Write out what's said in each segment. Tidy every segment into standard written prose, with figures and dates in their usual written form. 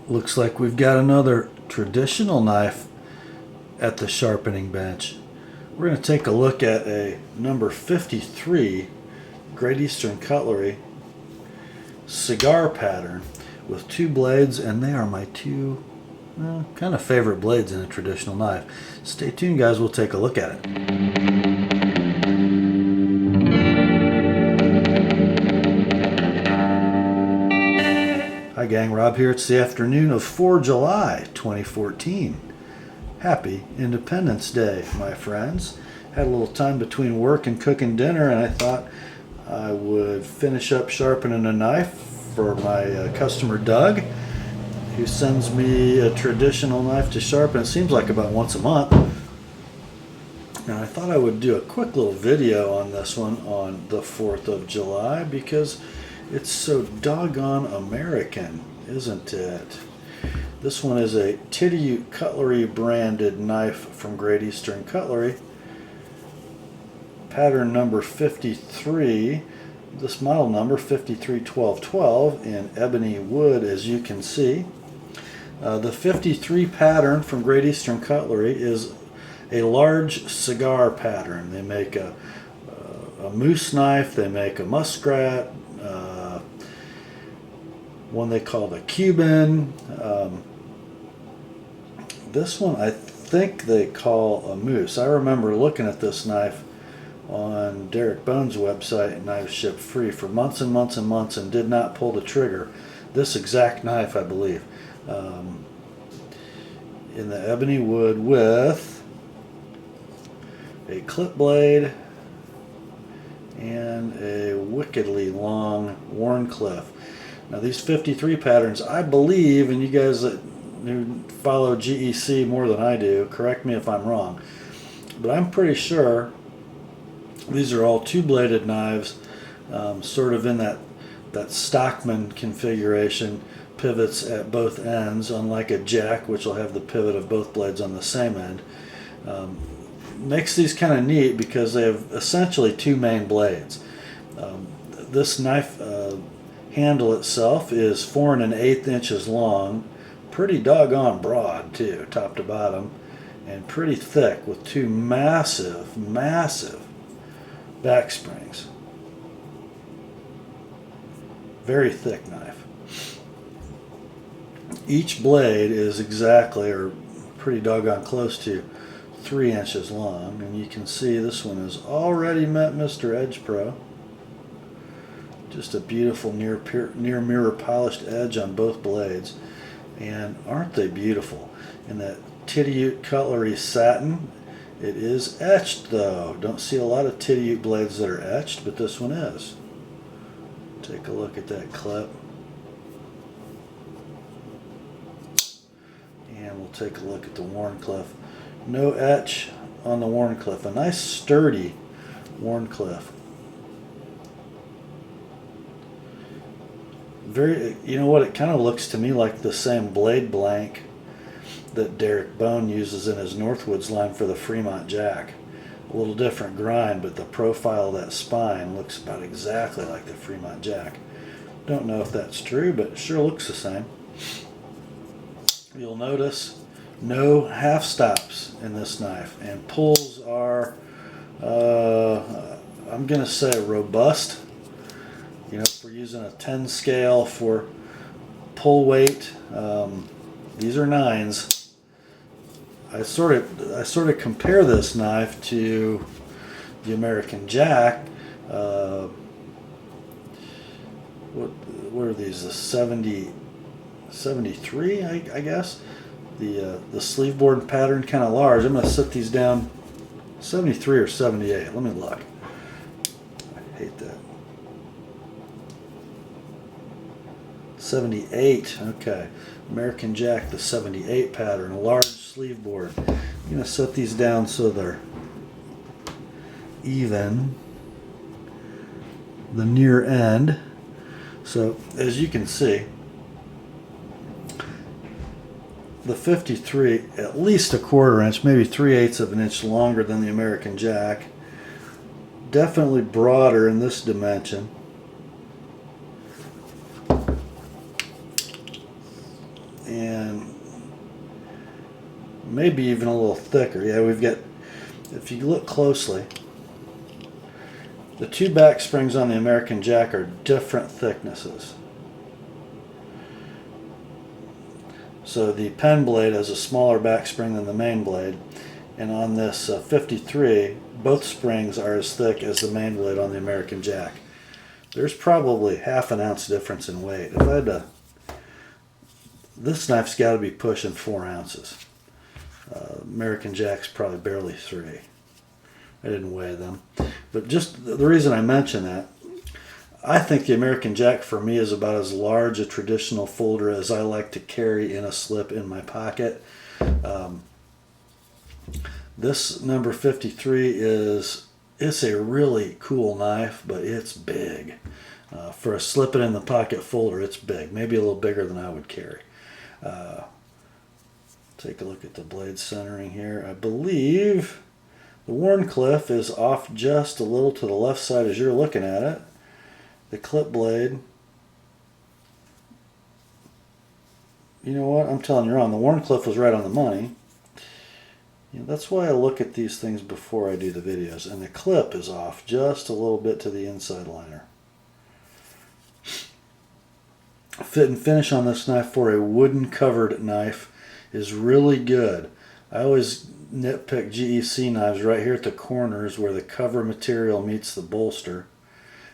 Looks like we've got another traditional knife at the sharpening bench. We're going to take a look at a number 53 Great Eastern Cutlery cigar pattern with two blades, and they are my two kind of favorite blades in a traditional knife. Stay tuned, guys. We'll take a look at it. Hi gang, Rob here. It's the afternoon of 4 July 2014. Happy Independence Day, my friends. Had a little time between work and cooking dinner, and I thought I would finish up sharpening a knife for my customer Doug, who sends me a traditional knife to sharpen. It seems like about once a month. And I thought I would do a quick little video on this one on the 4th of July because it's so doggone American, isn't it? This one is a Tidioute Cutlery branded knife from Great Eastern Cutlery. Pattern number 53. This model number 531212 in ebony wood, as you can see. The 53 pattern from Great Eastern Cutlery is a large cigar pattern. They make a moose knife, they make a muskrat, one they call the Cuban. This one I think they call a moose. I remember looking at this knife on Derek Bone's website, Knives Ship Free, for months and months and months, and did not pull the trigger. This exact knife, I believe, in the ebony wood with a clip blade and a wickedly long wharncliffe. Now these 53 patterns, I believe, and you guys that who follow GEC more than I do, correct me if I'm wrong, but I'm pretty sure these are all two-bladed knives, sort of in that Stockman configuration, pivots at both ends, unlike a jack, which will have the pivot of both blades on the same end. Makes these kind of neat because they have essentially two main blades. This knife handle itself is 4 1/8 inches long, pretty doggone broad too, top to bottom, and pretty thick with two massive back springs. Very thick knife. Each blade is exactly, or pretty doggone close to, 3 inches long, and you can see this one has already met Mr. Edge Pro. Just a beautiful near mirror polished edge on both blades, and aren't they beautiful? In that Tidioute Cutlery satin. It is etched though. Don't see a lot of Tidioute blades that are etched, but this one is. Take a look at that clip. And we'll take a look at the wharncliffe. No etch on the wharncliffe. A nice sturdy wharncliffe. Very, you know what, it kind of looks to me like the same blade blank that Derek Bone uses in his Northwoods line for the Fremont Jack. A little different grind, but the profile of that spine looks about exactly like the Fremont Jack. Don't know if that's true, but it sure looks the same. You'll notice no half stops in this knife, and pulls are, I'm going to say, robust. You know, if we're using a 10 scale for pull weight, these are 9s. I sort of compare this knife to the American Jack. What are these? The 73, I guess. The sleeve board pattern kind of large. I'm going to set these down. 73 or 78. Let me look. I hate that. 78. Okay. American Jack, the 78 pattern, a large sleeve board. I'm going to set these down so they're even. The near end. So as you can see, the 53 at least 1/4 inch, maybe 3/8 of an inch longer than the American Jack. Definitely broader in this dimension. and maybe even a little thicker. Yeah, we've got, if you look closely, the two back springs on the American Jack are different thicknesses. So the pen blade has a smaller back spring than the main blade, and on this 53, both springs are as thick as the main blade on the American Jack. There's probably ½ an ounce difference in weight. If I had to, this knife's got to be pushing 4 ounces. American Jack's probably barely 3. I didn't weigh them. But just the reason I mention that, I think the American Jack for me is about as large a traditional folder as I like to carry in a slip in my pocket. This number 53 it's a really cool knife, but it's big. For a slip it in the pocket folder, it's big. Maybe a little bigger than I would carry. Take a look at the blade centering here. I believe the wharncliffe is off just a little to the left side as you're looking at it. The clip blade, you know what, I'm telling you wrong. The wharncliffe was right on the money. You know, that's why I look at these things before I do the videos. And the clip is off just a little bit to the inside liner. Fit and finish on this knife for a wooden covered knife is really good. I always nitpick GEC knives right here at the corners where the cover material meets the bolster.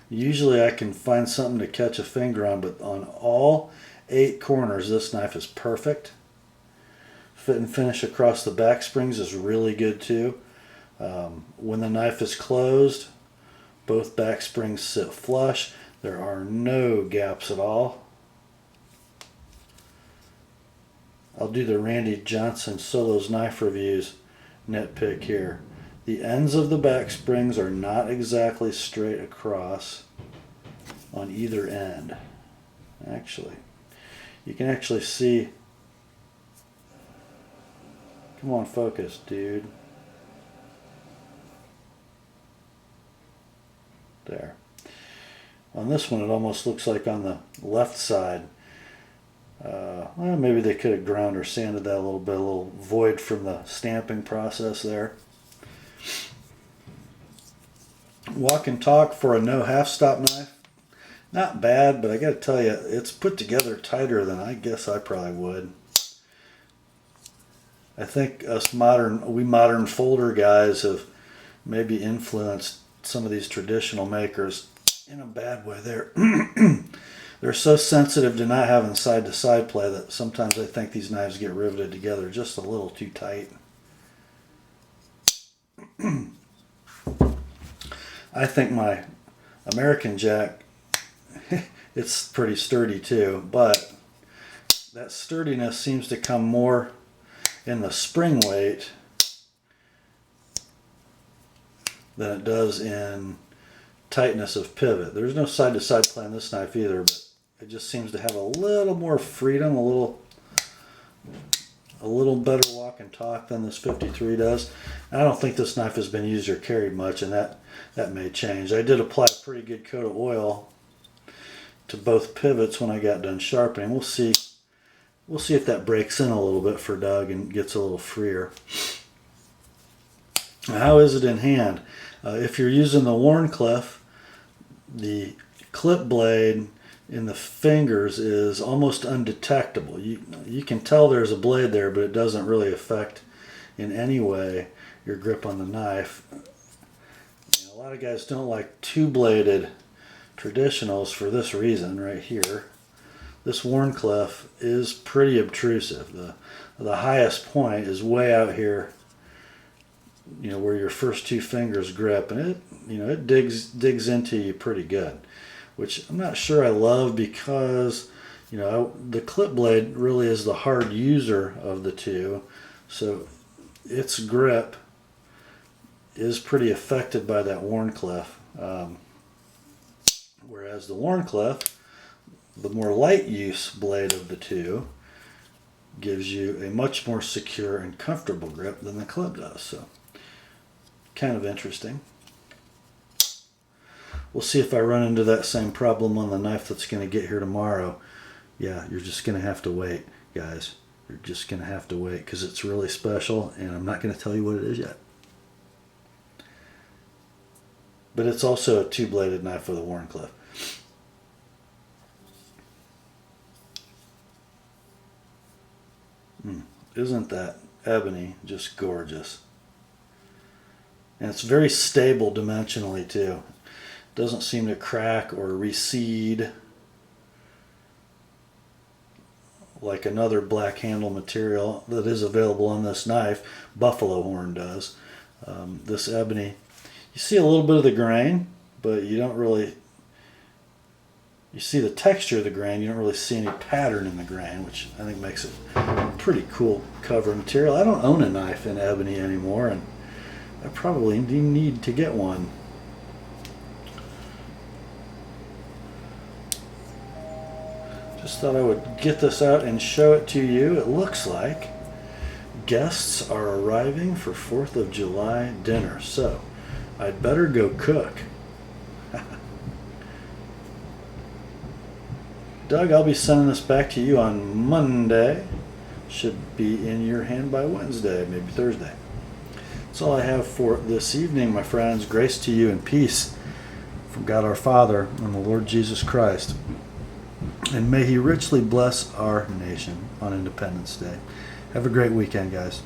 Usually I can find something to catch a finger on, but on all 8 corners this knife is perfect. Fit and finish across the back springs is really good too. When the knife is closed, both back springs sit flush. There are no gaps at all. I'll do the Randy Johnson Solos knife reviews nitpick here. The ends of the back springs are not exactly straight across on either end. Actually, you can actually see. Come on, focus, dude. There. On this one, it almost looks like on the left side. Well, maybe they could have ground or sanded that a little bit, a little void from the stamping process there. Walk and talk for a no half stop knife. Not bad, but I got to tell you, it's put together tighter than I guess I probably would. I think we modern folder guys have maybe influenced some of these traditional makers in a bad way. They're so sensitive to not having side-to-side play that sometimes I think these knives get riveted together just a little too tight. I think my American Jack, it's pretty sturdy too, but that sturdiness seems to come more in the spring weight than it does in tightness of pivot. There's no side-to-side play on this knife either, but it just seems to have a little more freedom, a little better walk and talk than this 53 does. And I don't think this knife has been used or carried much, and that may change. I did apply a pretty good coat of oil to both pivots when I got done sharpening. We'll see if that breaks in a little bit for Doug and gets a little freer. Now, how is it in hand? If you're using the wharncliffe, the clip blade in the fingers is almost undetectable. You can tell there's a blade there, but it doesn't really affect in any way your grip on the knife. You know, a lot of guys don't like two-bladed traditionals for this reason right here. This wharncliffe is pretty obtrusive. The highest point is way out here, you know, where your first 2 fingers grip, and it digs into you pretty good, which I'm not sure I love because, you know, the clip blade really is the hard user of the two, so its grip is pretty affected by that wharncliffe. Whereas the wharncliffe, the more light use blade of the two, gives you a much more secure and comfortable grip than the clip does. So, kind of interesting. We'll see if I run into that same problem on the knife that's going to get here tomorrow. Yeah, you're just going to have to wait. guys. You're just going to have to wait because it's really special, and I'm not going to tell you what it is yet. But it's also a two-bladed knife with a wharncliffe. Isn't that ebony just gorgeous? And it's very stable dimensionally too. Doesn't seem to crack or recede like another black handle material that is available on this knife. Buffalo horn does. This ebony, you see a little bit of the grain, but you don't really, you see the texture of the grain, you don't really see any pattern in the grain, which I think makes it a pretty cool cover material. I don't own a knife in ebony anymore, and I probably need to get one. Just thought I would get this out and show it to you. It looks like guests are arriving for 4th of July dinner, so I'd better go cook. Doug, I'll be sending this back to you on Monday. Should be in your hand by Wednesday, maybe Thursday. That's all I have for this evening, my friends. Grace to you and peace from God our Father and the Lord Jesus Christ. And may He richly bless our nation on Independence Day. Have a great weekend, guys.